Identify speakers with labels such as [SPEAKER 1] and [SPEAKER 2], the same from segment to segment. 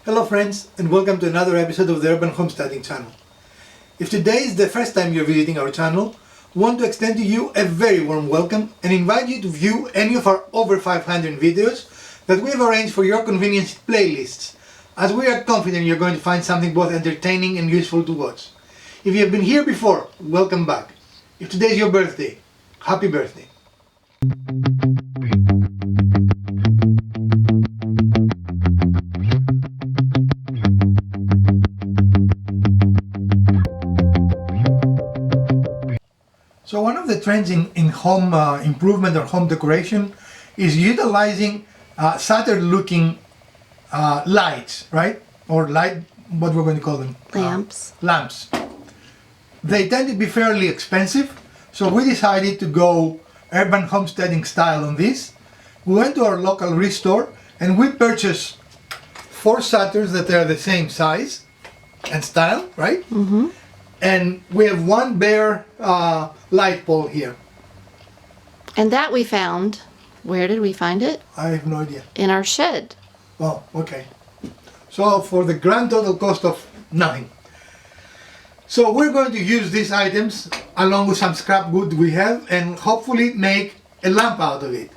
[SPEAKER 1] Hello friends, and welcome to another episode of the Urban Homesteading channel. If today is the first time you're visiting our channel, we want to extend to you a very warm welcome and invite you to view any of our over 500 videos that we have arranged for your convenience playlists, as we are confident you're going to find something both entertaining and useful to watch. If you have been here before, welcome back. If today is your birthday, happy birthday. So one of the trends in home improvement or home decoration is utilizing Saturn-looking lights, right? Or what we're going to call them?
[SPEAKER 2] Lamps.
[SPEAKER 1] Lamps. They tend to be fairly expensive, so we decided to go urban homesteading style on this. We went to our local restore and we purchased 4 Saturns that are the same size and style, right? Mm-hmm. And we have one bare light pole here.
[SPEAKER 2] And that we found. Where did we find it?
[SPEAKER 1] I have no idea.
[SPEAKER 2] In our shed.
[SPEAKER 1] Oh, okay. So for the grand total cost of nothing. So we're going to use these items along with some scrap wood we have and hopefully make a lamp out of it.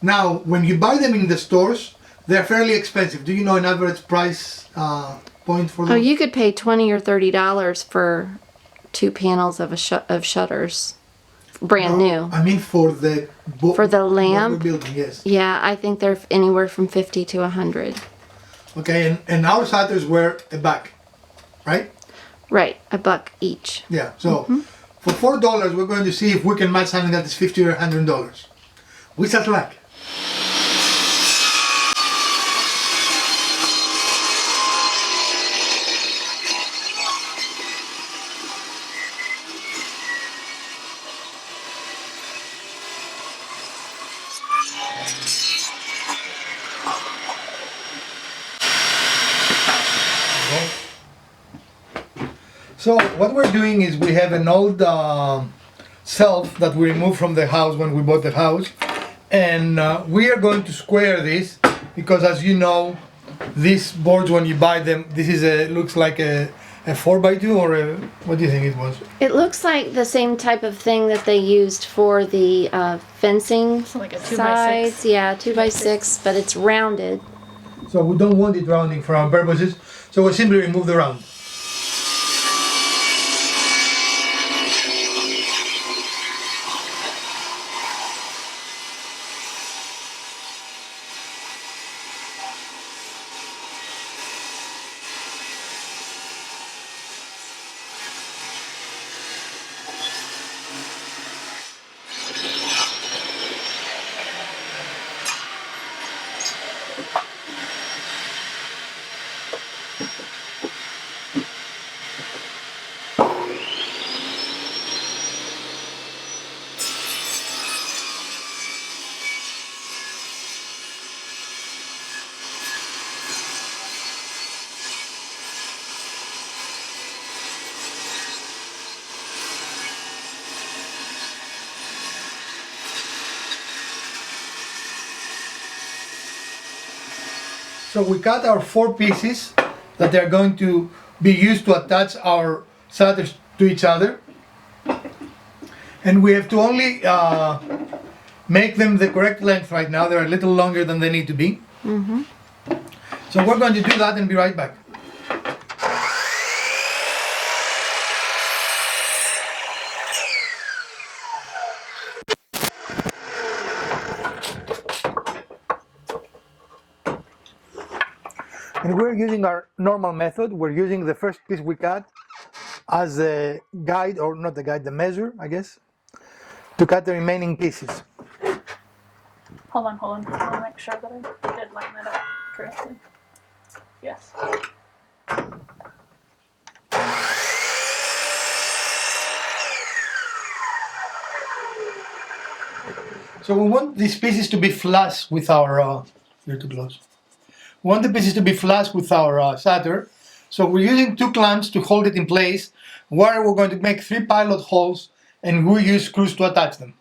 [SPEAKER 1] Now, when you buy them in the stores, they're fairly expensive. Do you know an average price point for them?
[SPEAKER 2] Oh, you could pay $20 or $30 for 2 panels of shutters, brand new.
[SPEAKER 1] I mean for the
[SPEAKER 2] For the lamp?
[SPEAKER 1] What we're building, yes.
[SPEAKER 2] Yeah, I think they're anywhere from $50 to $100.
[SPEAKER 1] Okay, and our shutters were $1, right?
[SPEAKER 2] Right, $1 each.
[SPEAKER 1] Yeah, so for $4, we're going to see if we can match something that is $50 or $100. Wish us luck. So what we're doing is we have an old shelf that we removed from the house when we bought the house, and we are going to square this because, as you know, these boards when you buy them, this is looks like a 4x2 or a, what do you think it was?
[SPEAKER 2] It looks like the same type of thing that they used for the fencing
[SPEAKER 3] So like a 2x6.
[SPEAKER 2] sides. Yeah, 2x6, but it's rounded.
[SPEAKER 1] So we don't want it rounding for our purposes, so we simply remove the round. So we cut our 4 pieces that are going to be used to attach our shutters to each other. And we have to only make them the correct length right now. They're a little longer than they need to be. Mm-hmm. So we're going to do that and be right back. And we're using our normal method. We're using the first piece we cut as a guide, or not the guide, the measure, I guess, to cut the remaining pieces.
[SPEAKER 3] Hold on. I want to make sure that I did line that up correctly. Yes.
[SPEAKER 1] So we want these pieces to be flush with our, you're too close. We want the pieces to be flush with our shutter. So we're using 2 clamps to hold it in place, where we're going to make 3 pilot holes and we use screws to attach them.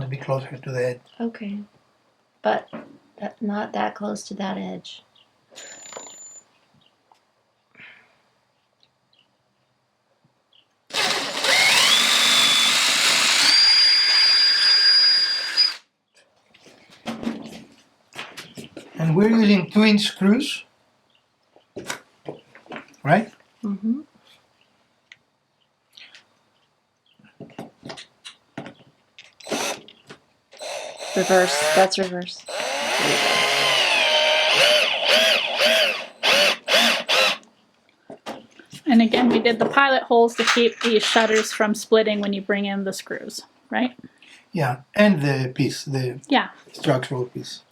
[SPEAKER 1] should be closer to the edge.
[SPEAKER 2] Okay. But not that close to that edge.
[SPEAKER 1] And we're using 2-inch screws, right?
[SPEAKER 2] Mm-hmm. Reverse. That's reverse.
[SPEAKER 3] And again, we did the pilot holes to keep these shutters from splitting when you bring in the screws, right?
[SPEAKER 1] Yeah, and the piece, the
[SPEAKER 3] Yeah.
[SPEAKER 1] structural piece.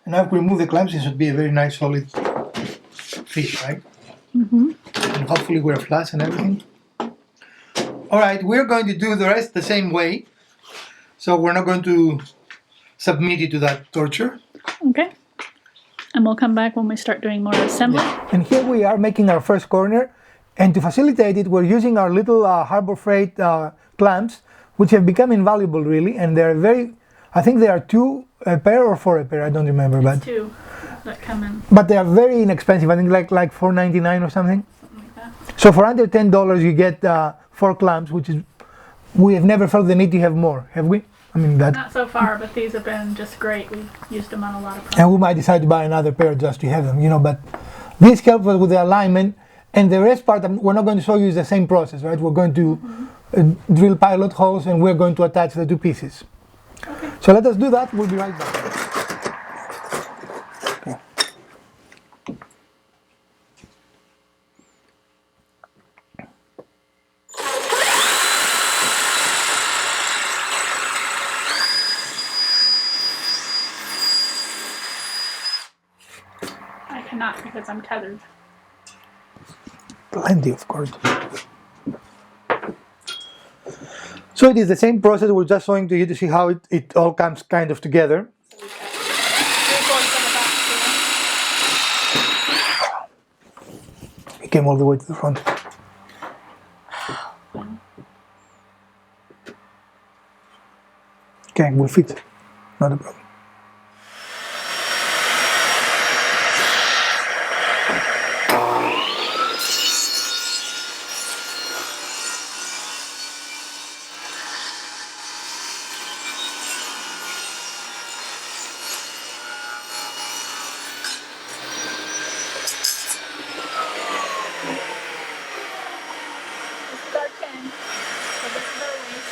[SPEAKER 1] And now if we remove the clamps, it should be a very nice solid fish, right?
[SPEAKER 3] Mm-hmm.
[SPEAKER 1] And hopefully we're flush and everything. Alright, we're going to do the rest the same way. So we're not going to submit it to that torture.
[SPEAKER 3] Okay. And we'll come back when we start doing more assembly.
[SPEAKER 1] And here we are making our first corner. And to facilitate it, we're using our little Harbor Freight clamps, which have become invaluable really. And they're very, I think they are 2 a pair or 4 a pair, I don't remember.
[SPEAKER 3] It's
[SPEAKER 1] But
[SPEAKER 3] 2 that come in.
[SPEAKER 1] But they are very inexpensive. I think like $4.99 or something.
[SPEAKER 3] Something like that.
[SPEAKER 1] So for under $10, you get 4 clamps, which is, we have never felt the need to have more, have we? I mean that.
[SPEAKER 3] Not so far, but these have been just great. We've used them on a lot of projects.
[SPEAKER 1] And we might decide to buy another pair just to have them, you know. But this helps us with the alignment, and the rest part we're not going to show you is the same process, right? We're going to drill pilot holes, and we're going to attach the 2 pieces.
[SPEAKER 3] Okay.
[SPEAKER 1] So let us do that. We'll be right back. Okay.
[SPEAKER 3] I cannot because I'm tethered.
[SPEAKER 1] Plenty, of course. So it is the same process. We're just showing to you to see how it all comes kind of together.
[SPEAKER 3] So we've got 3/4 of the back here.
[SPEAKER 1] It came all the way to the front. Okay, we'll fit. Not a problem.
[SPEAKER 3] This is our 10. So this is our waist.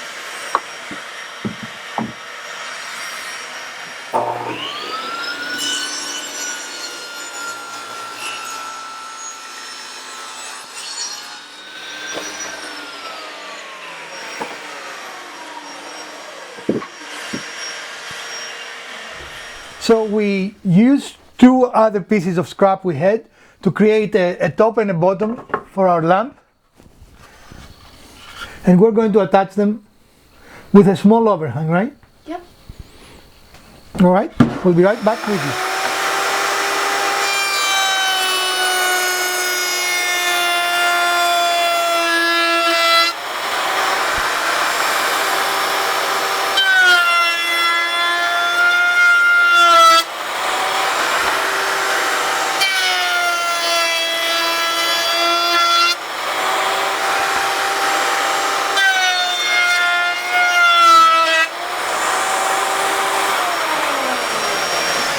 [SPEAKER 1] So we used 2 other pieces of scrap we had to create a top and a bottom for our lamp. And we're going to attach them with a small overhang, right?
[SPEAKER 2] Yep.
[SPEAKER 1] All right, we'll be right back with you.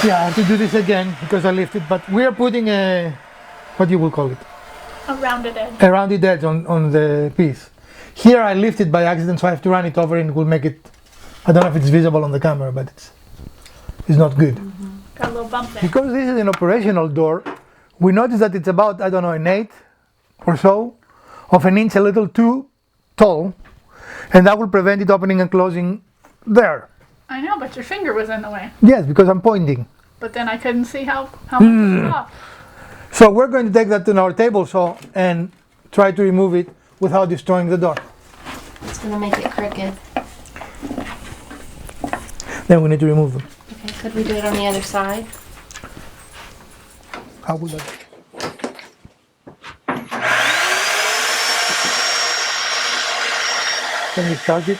[SPEAKER 1] Yeah, I have to do this again because I lifted, but we are putting a, what you will call it?
[SPEAKER 3] A rounded edge.
[SPEAKER 1] A rounded edge on the piece. Here I lifted by accident, so I have to run it over and it will make it, I don't know if it's visible on the camera, but it's not good.
[SPEAKER 3] Got a little bump there.
[SPEAKER 1] Because this is an operational door, we notice that it's about, I don't know, an 1/8 or so of an inch, a little too tall, and that will prevent it opening and closing there.
[SPEAKER 3] I know, but your finger was in the way.
[SPEAKER 1] Yes, because I'm pointing.
[SPEAKER 3] But then I couldn't see how much was off.
[SPEAKER 1] So we're going to take that to our table saw and try to remove it without destroying the door.
[SPEAKER 2] It's gonna make it crooked.
[SPEAKER 1] Then we need to remove them.
[SPEAKER 2] Okay, could we do it on the other side?
[SPEAKER 1] How would that? Can you start it?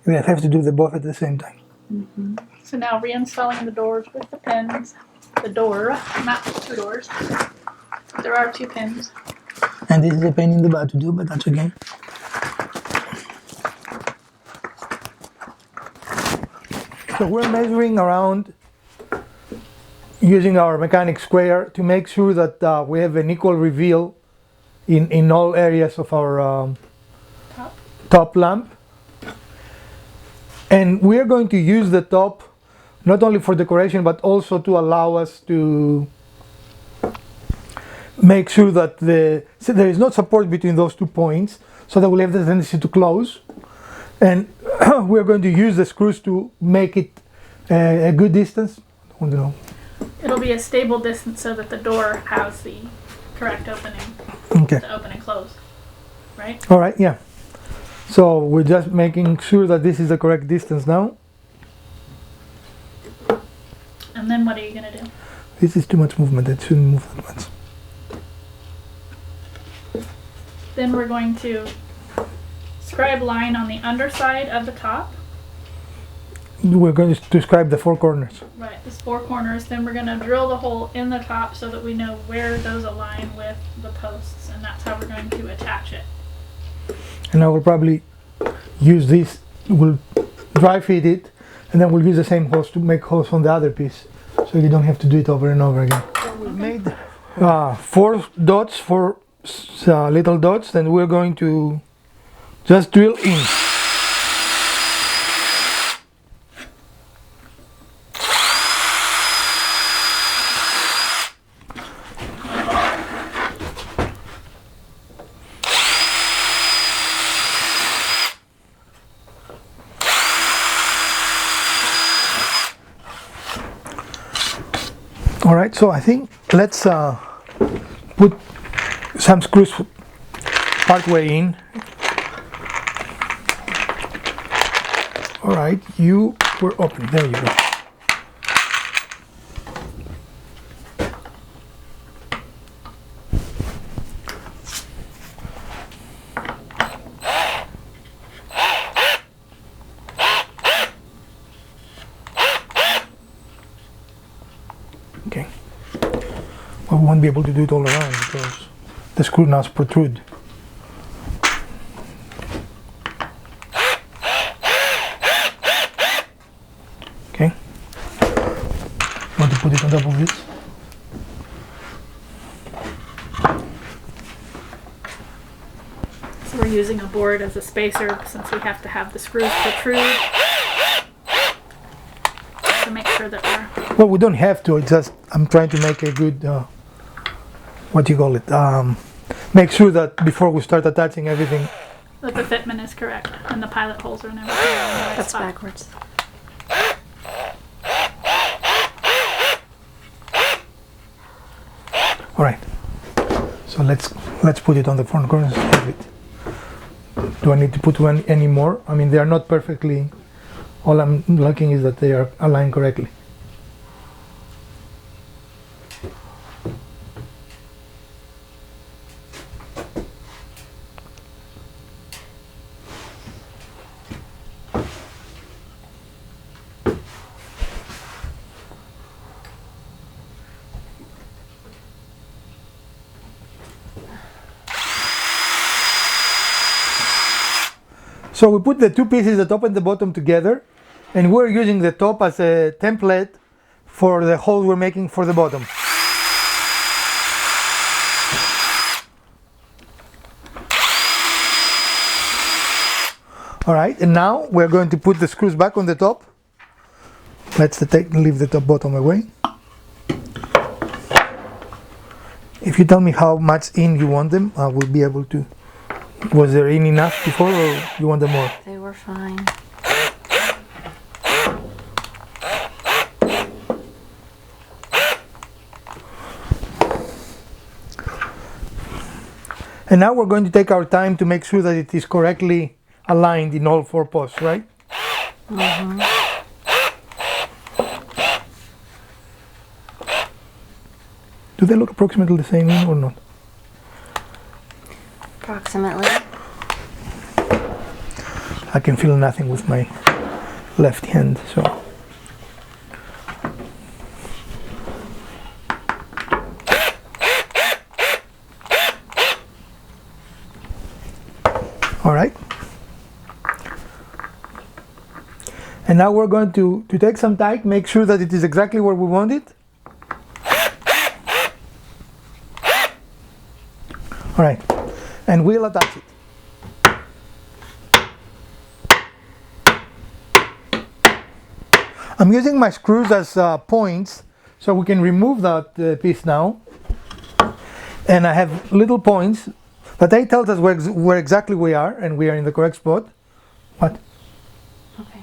[SPEAKER 1] We have to do the both at the same time.
[SPEAKER 3] So now reinstalling the doors with the pins. The door, not 2 doors. There are 2 pins.
[SPEAKER 1] And this is a pain in the butt to do, but that's okay. So we're measuring around using our mechanic square to make sure that we have an equal reveal in all areas of our top lamp. And we are going to use the top not only for decoration but also to allow us to make sure that there is no support between those 2 points, so that we'll have the tendency to close. And we're going to use the screws to make it a good distance. I don't know.
[SPEAKER 3] It'll be a stable distance so that the door has the correct opening.
[SPEAKER 1] Okay.
[SPEAKER 3] To open and close. Right?
[SPEAKER 1] All right, yeah. So we're just making sure that this is the correct distance now.
[SPEAKER 3] And then what are you going to do?
[SPEAKER 1] This is too much movement. It shouldn't move that much.
[SPEAKER 3] Then we're going to scribe line on the underside of the top.
[SPEAKER 1] We're going to describe the 4 corners.
[SPEAKER 3] Right, there's 4 corners. Then we're going to drill the hole in the top so that we know where those align with the posts. And that's how we're going to attach it.
[SPEAKER 1] And I will probably use this, we'll dry fit it, and then we'll use the same hose to make holes on the other piece, so you don't have to do it over and over again. So we've made 4 dots, 4 little dots, then we're going to just drill in. All right, so I think let's put some screws part way in. All right, you were open. There you go. Okay. Well, we won't be able to do it all around because the screw nuts protrude. Okay. Want to put it on top of this?
[SPEAKER 3] So we're using a board as a spacer since we have to have the screws protrude to make sure that we're...
[SPEAKER 1] Well, we don't have to. It's just I'm trying to make a good, what do you call it? Make sure that before we start attaching everything.
[SPEAKER 3] that the fitment is correct and the pilot holes are in everything. in the right
[SPEAKER 2] That's
[SPEAKER 3] spot.
[SPEAKER 2] backwards.
[SPEAKER 1] All right. So let's put it on the front corners of it. Do I need to put any more? I mean, they are not perfectly. All I'm looking is that they are aligned correctly. So we put the 2 pieces, the top and the bottom, together, and we're using the top as a template for the hole we're making for the bottom. All right, and now we're going to put the screws back on the top. Let's leave the top bottom away. If you tell me how much in you want them, I will be able to. Was there in enough before, or you want them more?
[SPEAKER 2] They were fine.
[SPEAKER 1] And now we're going to take our time to make sure that it is correctly aligned in all 4 posts, right?
[SPEAKER 2] Mm-hmm.
[SPEAKER 1] Do they look approximately the same in or not?
[SPEAKER 2] Approximately.
[SPEAKER 1] I can feel nothing with my left hand, so. All right. And now we're going to take some time, make sure that it is exactly where we want it. All right, and we'll attach it. I'm using my screws as points, so we can remove that piece now. And I have little points, but they tell us where exactly we are, and we are in the correct spot. What?
[SPEAKER 2] Okay.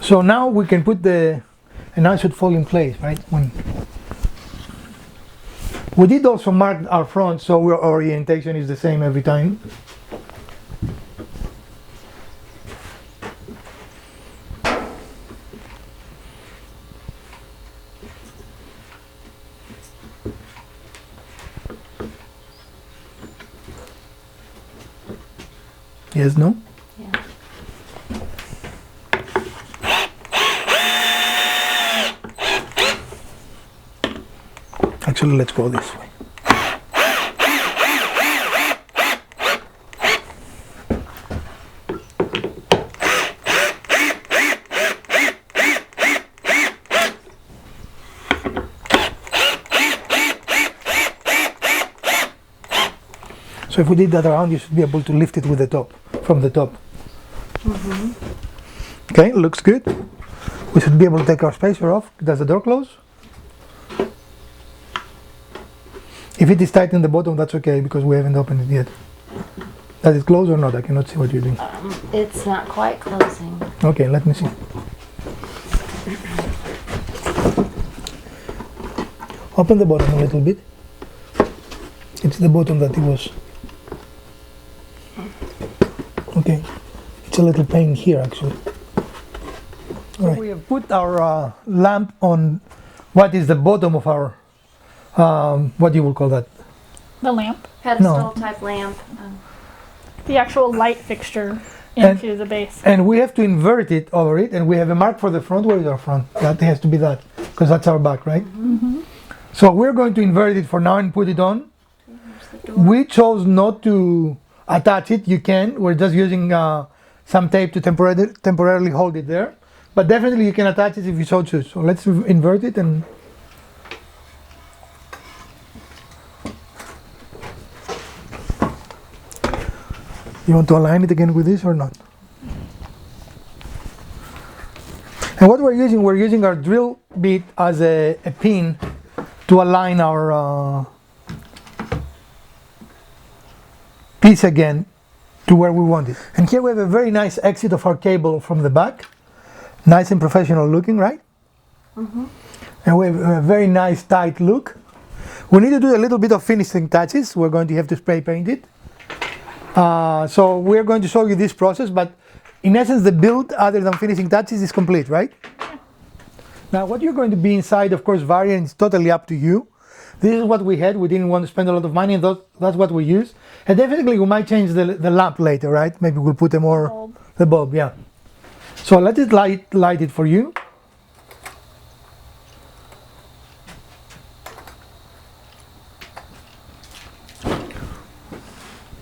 [SPEAKER 1] So now we can put and now it should fall in place, right? We did also mark our front, so our orientation is the same every time. Yes, no?
[SPEAKER 2] Yeah.
[SPEAKER 1] Actually, let's go this way. So if we did that around, you should be able to lift it with the top, from the top.
[SPEAKER 2] Mm-hmm.
[SPEAKER 1] Okay, looks good. We should be able to take our spacer off. Does the door close? If it is tight in the bottom, that's okay, because we haven't opened it yet. Does it close or not? I cannot see what you're doing.
[SPEAKER 2] It's not quite closing.
[SPEAKER 1] Okay, let me see. Open the bottom a little bit. It's the bottom that it was. Okay, it's a little pain here actually. All right. We have put our lamp on what is the bottom of our, what you will call that?
[SPEAKER 3] The lamp,
[SPEAKER 2] Pedestal type lamp.
[SPEAKER 3] the actual light fixture into the base.
[SPEAKER 1] And we have to invert it over it, and we have a mark for the front. Where is our front? That has to be that, because that's our back, right?
[SPEAKER 3] Mm-hmm.
[SPEAKER 1] So we're going to invert it for now and put it on. We chose not to attach it. You can. We're just using some tape to temporarily hold it there. But definitely you can attach it if you so choose. So let's invert it and... You want to align it again with this or not? And what we're using our drill bit as a pin to align our piece again to where we want it. And here we have a very nice exit of our cable from the back. Nice and professional looking, right?
[SPEAKER 2] Mm-hmm.
[SPEAKER 1] And we have a very nice tight look. We need to do a little bit of finishing touches. We're going to have to spray paint it. So we're going to show you this process, but in essence the build, other than finishing touches, is complete, right?
[SPEAKER 3] Yeah.
[SPEAKER 1] Now what you're going to be inside, of course, vary, and it's totally up to you. This is what we had. We didn't want to spend a lot of money, and that's what we use. And definitely we might change the lamp later, right? Maybe we'll put the bulb, yeah. So let it light it for you.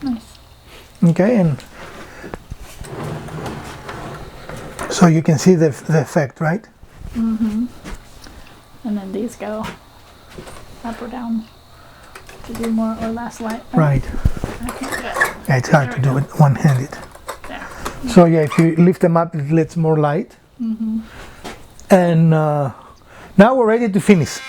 [SPEAKER 3] Nice.
[SPEAKER 1] Okay, and so you can see the effect, right?
[SPEAKER 3] And then these go up or down to do more or less light.
[SPEAKER 1] Right.
[SPEAKER 3] I can't do it.
[SPEAKER 1] Yeah, it's hard to do it one-handed.
[SPEAKER 3] There.
[SPEAKER 1] So yeah, if you lift them up, it lets more light. And now we're ready to finish.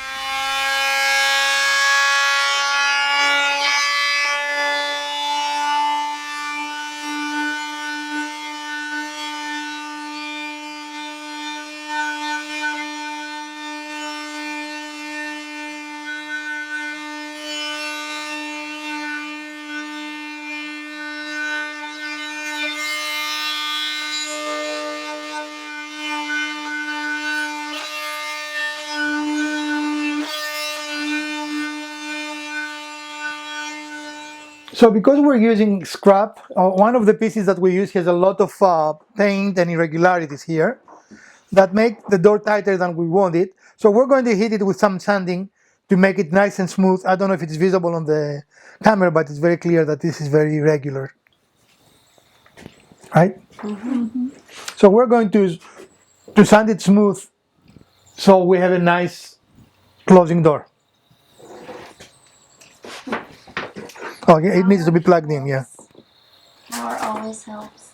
[SPEAKER 1] So because we're using scrap, one of the pieces that we use has a lot of paint and irregularities here that make the door tighter than we want it. So we're going to hit it with some sanding to make it nice and smooth. I don't know if it's visible on the camera, but it's very clear that this is very irregular. Right? So we're going to sand it smooth so we have a nice closing door. Okay, it needs to be plugged in, yeah.
[SPEAKER 2] Power always helps.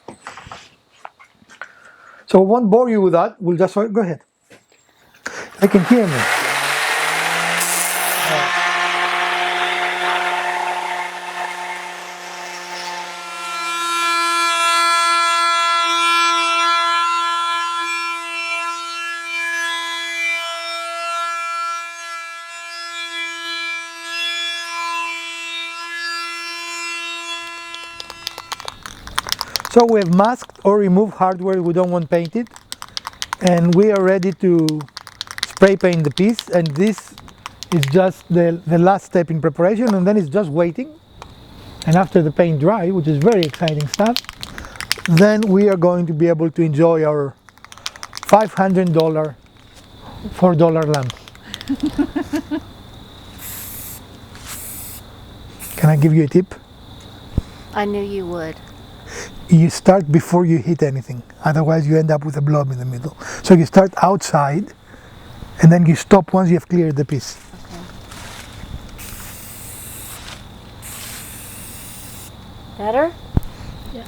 [SPEAKER 1] So we won't bore you with that. We'll just go ahead. I can hear me. So we have masked or removed hardware we don't want painted, and we are ready to spray paint the piece, and this is just the last step in preparation, and then it's just waiting. And after the paint dry, which is very exciting stuff, then we are going to be able to enjoy our $500 $4 lamp. Can I give you a tip?
[SPEAKER 2] I knew you would.
[SPEAKER 1] You start before you hit anything, otherwise you end up with a blob in the middle. So you start outside and then you stop once you have cleared the piece.
[SPEAKER 2] Okay. Better?
[SPEAKER 3] Yes.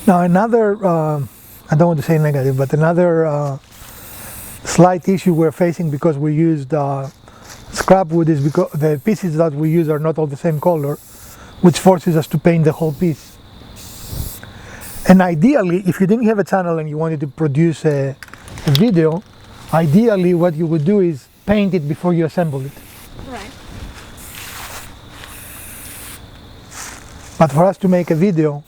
[SPEAKER 1] Now another, I don't want to say negative, but another slight issue we're facing because we used scrap wood is because the pieces that we use are not all the same color, which forces us to paint the whole piece. And ideally, if you didn't have a channel and you wanted to produce a video, ideally what you would do is paint it before you assemble it.
[SPEAKER 3] Right.
[SPEAKER 1] But for us to make a video,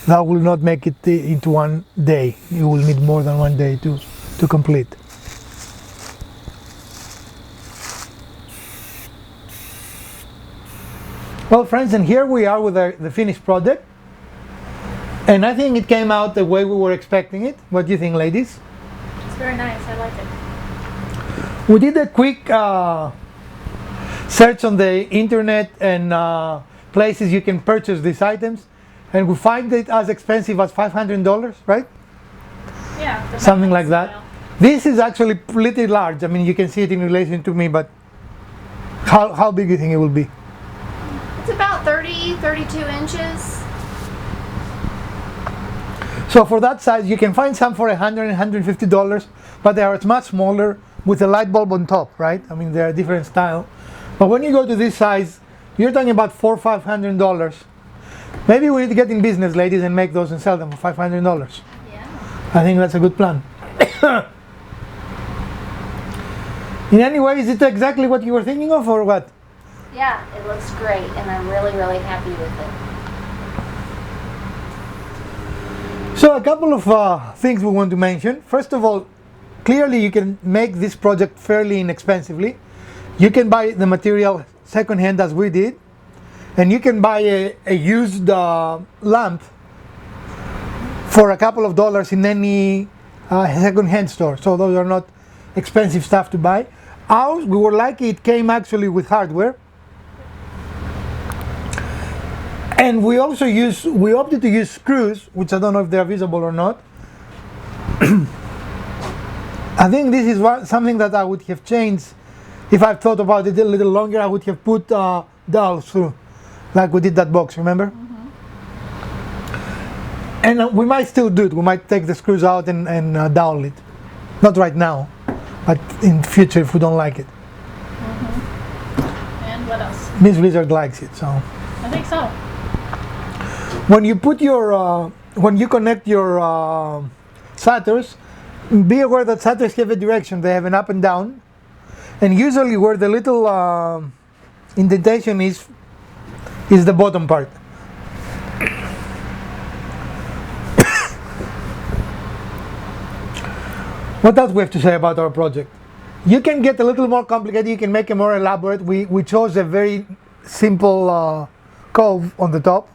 [SPEAKER 1] that will not make it into one day. You will need more than one day to complete. Well, friends, and here we are with the finished project. And I think it came out the way we were expecting it. What do you think, ladies?
[SPEAKER 3] It's very nice. I like it.
[SPEAKER 1] We did a quick search on the internet and places you can purchase these items, and we find it as expensive as $500, right?
[SPEAKER 3] Yeah. the
[SPEAKER 1] Something like
[SPEAKER 3] magnet
[SPEAKER 1] that.
[SPEAKER 3] style.
[SPEAKER 1] This is actually pretty large. I mean, you can see it in relation to me, but how big do you think it will be?
[SPEAKER 2] It's about 30, 32 inches.
[SPEAKER 1] So for that size, you can find some for $100, $150, but they are much smaller with a light bulb on top, right? I mean, they're a different style. But when you go to this size, you're talking about $400 or $500. Maybe we need to get in business, ladies, and make those and sell them for $500.
[SPEAKER 2] Yeah.
[SPEAKER 1] I think that's a good plan. In any way, is it exactly what you were thinking of, or what?
[SPEAKER 2] Yeah, it looks great, and I'm really, really happy with it.
[SPEAKER 1] So a couple of things we want to mention. First of all, clearly you can make this project fairly inexpensively. You can buy the material secondhand as we did, and you can buy a used lamp for a couple of dollars in any second-hand store. So those are not expensive stuff to buy. Ours, we were lucky, it came actually with hardware. And we also opted to use screws, which I don't know if they're visible or not. I think this is something that I would have changed if I thought about it a little longer. I would have put dowels through, like we did that box, remember? Mm-hmm. And we might still do it. We might take the screws out and dowel it. Not right now, but in future if we don't like it.
[SPEAKER 3] Mm-hmm. And what else?
[SPEAKER 1] Miss Wizard likes it, so.
[SPEAKER 3] I think so.
[SPEAKER 1] When you put your, when you connect your shutters, be aware that shutters have a direction. They have an up and down, and usually where the little indentation is the bottom part. What else we have to say about our project? You can get a little more complicated. You can make it more elaborate. We chose a very simple cove on the top.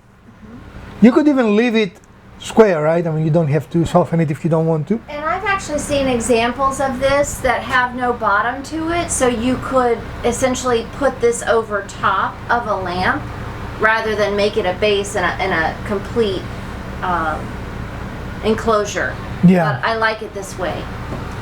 [SPEAKER 1] You could even leave it square, right? I mean, you don't have to soften it if you don't want to.
[SPEAKER 4] And I've actually seen examples of this that have no bottom to it, so you could essentially put this over top of a lamp rather than make it a base and a complete enclosure.
[SPEAKER 1] Yeah.
[SPEAKER 4] But I like it this way.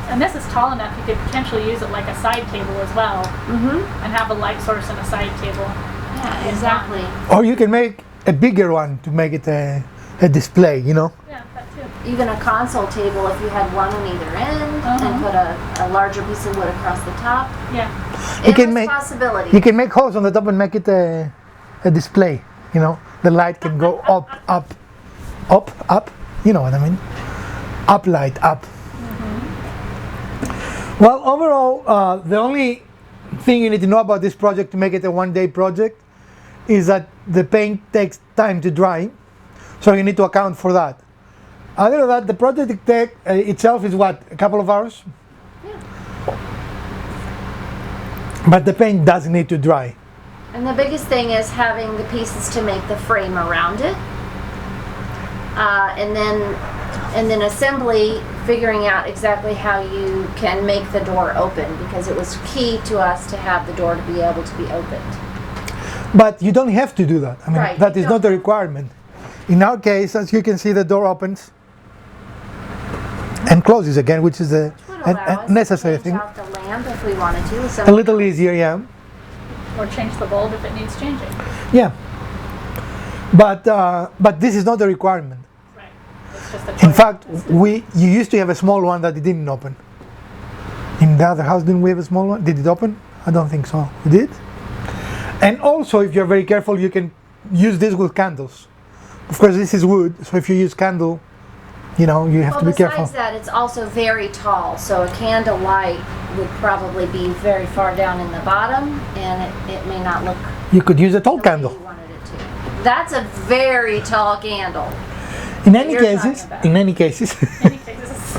[SPEAKER 3] And this is tall enough, you could potentially use it like a side table as well.
[SPEAKER 4] Mm-hmm.
[SPEAKER 3] And have a light source and a side table.
[SPEAKER 4] Yeah, exactly.
[SPEAKER 1] Or you can make a bigger one to make it a display, you know?
[SPEAKER 3] Yeah, that too.
[SPEAKER 4] Even a console table if you had one on either end and put a larger piece of wood across the top.
[SPEAKER 3] Yeah.
[SPEAKER 1] You can
[SPEAKER 4] Endless
[SPEAKER 1] make
[SPEAKER 4] possibility.
[SPEAKER 1] You can make holes on the top and make it a display, you know? The light can go up, up, up, up. You know what I mean? Up light, up. Well, overall, the only thing you need to know about this project to make it a one-day project is that the paint takes time to dry, so you need to account for that. Other than that, the project itself is what, a couple of hours?
[SPEAKER 4] Yeah.
[SPEAKER 1] But the paint does need to dry.
[SPEAKER 4] And the biggest thing is having the pieces to make the frame around it. And then assembly, figuring out exactly how you can make the door open, because it was key to us to have the door to be able to be opened.
[SPEAKER 1] But you don't have to do that. I mean,
[SPEAKER 4] Right,
[SPEAKER 1] that
[SPEAKER 4] you
[SPEAKER 1] is not a requirement. In our case, as you can see, the door opens and closes again, which is a
[SPEAKER 4] Would allow us
[SPEAKER 1] necessary
[SPEAKER 4] to
[SPEAKER 1] thing.
[SPEAKER 4] change out the lamp if we wanted to.
[SPEAKER 1] A little easier, yeah.
[SPEAKER 3] Or change the bulb if it needs changing.
[SPEAKER 1] Yeah. But this is not a requirement.
[SPEAKER 3] Right. It's just a choice.
[SPEAKER 1] In fact, you used to have a small one that it didn't open. In the other house, didn't we have a small one? Did it open? I don't think so. We did? And also, if you're very careful, you can use this with candles. Of course, this is wood, so if you use candle, you know, you have to be careful.
[SPEAKER 4] Besides that, it's also very tall, so a candle light would probably be very far down in the bottom, and it may not look
[SPEAKER 1] You could use a tall
[SPEAKER 4] the way
[SPEAKER 1] candle.
[SPEAKER 4] you wanted it to. That's a very tall candle.
[SPEAKER 1] In any
[SPEAKER 4] you're
[SPEAKER 1] cases,
[SPEAKER 4] talking about.
[SPEAKER 1] in any cases,
[SPEAKER 3] Any cases.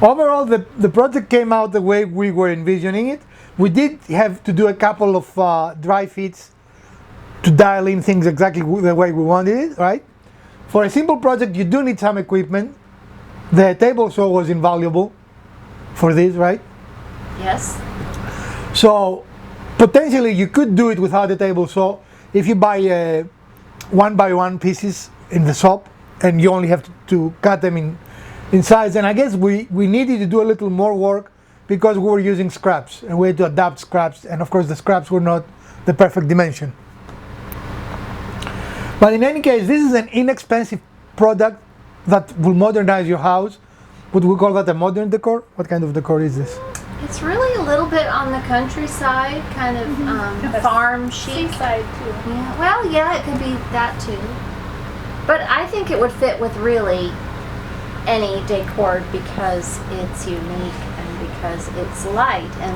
[SPEAKER 1] overall, the project came out the way we were envisioning it. We did have to do a couple of dry fits to dial in things exactly the way we wanted it, right? For a simple project, you do need some equipment. The table saw was invaluable for this, right?
[SPEAKER 4] Yes.
[SPEAKER 1] So potentially you could do it without a table saw if you buy 1x1 pieces in the shop and you only have to cut them in size. And I guess we needed to do a little more work because we were using scraps and we had to adapt scraps, and of course the scraps were not the perfect dimension. But in any case, this is an inexpensive product that will modernize your house. Would we call that a modern decor? What kind of decor is this?
[SPEAKER 4] It's really a little bit on the countryside, kind of farm chic.
[SPEAKER 3] Seaside too.
[SPEAKER 4] Yeah. Well, yeah, it could be that too. But I think it would fit with really any decor because it's unique and because it's light and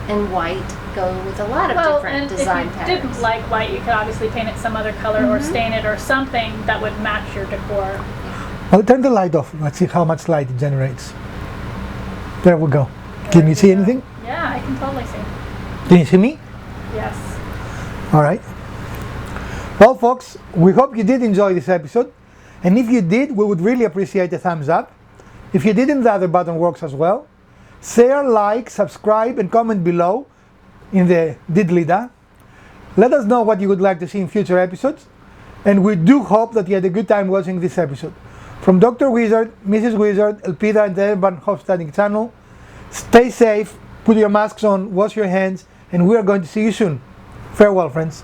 [SPEAKER 4] and white go with a lot of
[SPEAKER 3] Well,
[SPEAKER 4] different
[SPEAKER 3] and
[SPEAKER 4] design
[SPEAKER 3] if you
[SPEAKER 4] patterns.
[SPEAKER 3] didn't like white, you could obviously paint it some other color or stain it or something that would match your decor.
[SPEAKER 1] Well, turn the light off. Let's see how much light it generates. There we go. Can you see anything?
[SPEAKER 3] Yeah, I can totally see.
[SPEAKER 1] Can you see me?
[SPEAKER 3] Yes.
[SPEAKER 1] Alright. Well, folks, we hope you did enjoy this episode. And if you did, we would really appreciate a thumbs up. If you didn't, the other button works as well. Share, like, subscribe, and comment below in the diddly-da. Let us know what you would like to see in future episodes. And we do hope that you had a good time watching this episode. From Dr. Wizard, Mrs. Wizard, Elpida, and the Urban Homesteading channel, stay safe, put your masks on, wash your hands, and we are going to see you soon. Farewell, friends.